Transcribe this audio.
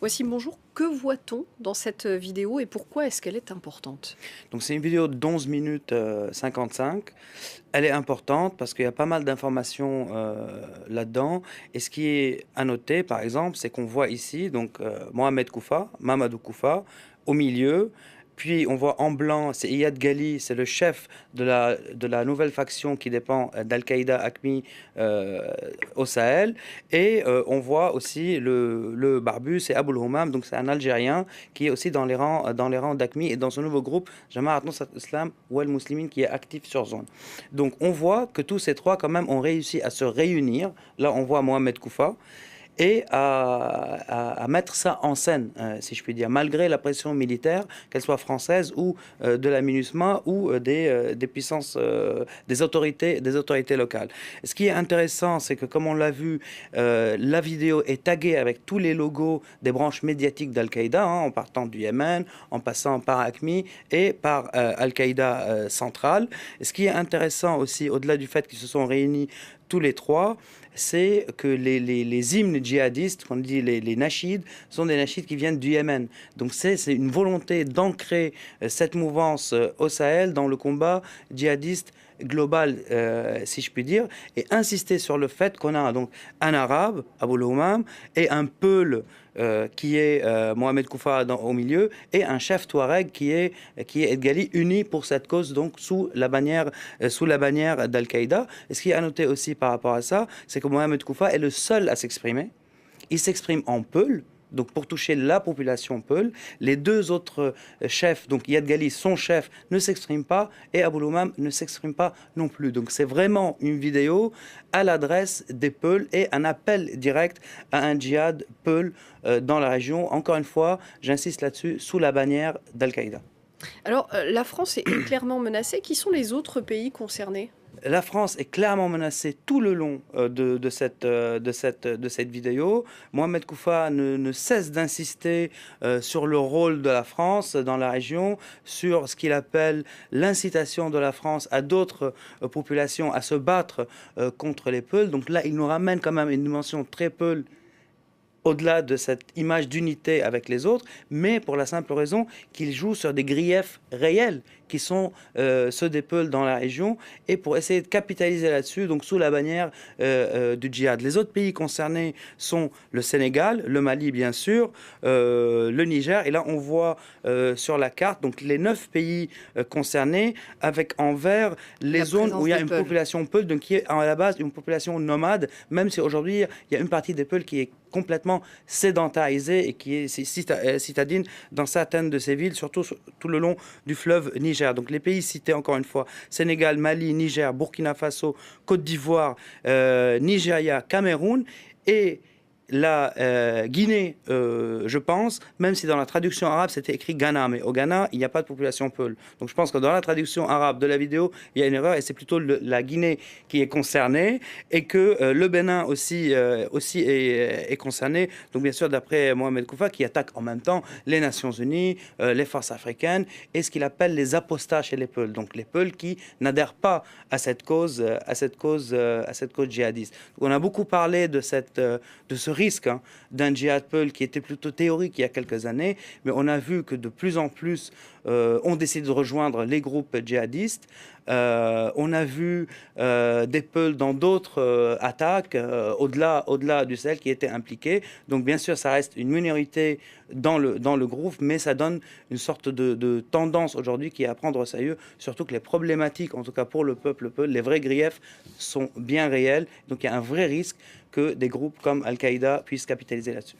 Voici bonjour, que voit-on dans cette vidéo et pourquoi est-ce qu'elle est importante? Donc c'est une vidéo d'11 minutes 55. Elle est importante parce qu'il y a pas mal d'informations là-dedans. Et ce qui est à noter, par exemple, c'est qu'on voit ici donc Mohamed Koufa, Mamadou Koufa, au milieu. Puis on voit en blanc, c'est Iyad Ghali, c'est le chef de la nouvelle faction qui dépend d'Al-Qaïda AQMI au Sahel. Et on voit aussi le barbu, c'est Aboul Houmam, donc c'est un Algérien qui est aussi dans les rangs d'AQMI et dans ce nouveau groupe, Jamaat Nusrat Islam ou Al-Muslimin, qui est actif sur zone. Donc on voit que tous ces trois quand même ont réussi à se réunir. Là on voit Mohamed Koufa et à mettre ça en scène, si je puis dire, malgré la pression militaire, qu'elle soit française ou de la MINUSMA ou des puissances, des autorités locales. Ce qui est intéressant, c'est que comme on l'a vu, la vidéo est taguée avec tous les logos des branches médiatiques d'Al-Qaïda, en partant du Yémen, en passant par AQMI et par Al-Qaïda centrale. Ce qui est intéressant aussi, au-delà du fait qu'ils se sont réunis tous les trois, c'est que les hymnes djihadistes, qu'on dit les nashids, sont des nashids qui viennent du Yémen. Donc c'est une volonté d'ancrer cette mouvance au Sahel dans le combat djihadiste global, si je puis dire, et insister sur le fait qu'on a donc un arabe, Aboul Houmam, et un peul qui est Mohamed Koufa au milieu, et un chef touareg qui est Edgali, unis pour cette cause, donc sous la bannière d'Al-Qaïda. Et ce qui est à noter aussi par rapport à ça, c'est que Mohamed Koufa est le seul à s'exprimer. Il s'exprime en peul, donc pour toucher la population peul. Les deux autres chefs, donc Iyad Ghali, son chef, ne s'exprime pas et Aboul Houmam ne s'exprime pas non plus. Donc c'est vraiment une vidéo à l'adresse des Peuls et un appel direct à un djihad peul dans la région. Encore une fois, j'insiste là-dessus, sous la bannière d'Al-Qaïda. Alors, la France est clairement menacée. Qui sont les autres pays concernés? La France est clairement menacée tout le long de cette vidéo. Mohamed Koufa ne cesse d'insister sur le rôle de la France dans la région, sur ce qu'il appelle l'incitation de la France à d'autres populations à se battre contre les Peuls. Donc là, il nous ramène quand même une dimension très Peul au-delà de cette image d'unité avec les autres, mais pour la simple raison qu'ils jouent sur des griefs réels qui sont ceux des Peuls dans la région, et pour essayer de capitaliser là-dessus, donc sous la bannière du djihad. Les autres pays concernés sont le Sénégal, le Mali bien sûr, le Niger, et là on voit sur la carte donc les 9 pays concernés, avec en vert les La zones où présence il y a des une Peuls. population Peul, donc qui est à la base une population nomade, même si aujourd'hui il y a une partie des Peuls qui est complètement sédentarisée et qui est citadine dans certaines de ces villes, surtout tout le long du fleuve Niger. Donc les pays cités, encore une fois, Sénégal, Mali, Niger, Burkina Faso, Côte d'Ivoire, Nigeria, Cameroun et la Guinée, je pense, même si dans la traduction arabe c'était écrit Ghana, mais au Ghana il n'y a pas de population Peul. Donc je pense que dans la traduction arabe de la vidéo il y a une erreur et c'est plutôt la Guinée qui est concernée, et que le Bénin aussi est concerné. Donc bien sûr d'après Mohamed Koufa, qui attaque en même temps les Nations Unies, les forces africaines et ce qu'il appelle les apostats chez les Peuls. Donc les Peuls qui n'adhèrent pas à cette cause, djihadiste. Donc, on a beaucoup parlé de ce risque d'un djihad peul qui était plutôt théorique il y a quelques années, mais on a vu que de plus en plus on décide de rejoindre les groupes djihadistes. On a vu des Peuls dans d'autres attaques au-delà du Sahel qui étaient impliqués. Donc bien sûr, ça reste une minorité dans le groupe, mais ça donne une sorte de tendance aujourd'hui qui est à prendre au sérieux, surtout que les problématiques, en tout cas pour le peuple Peul, les vrais griefs sont bien réels. Donc il y a un vrai risque que des groupes comme Al-Qaïda puissent capitaliser là-dessus.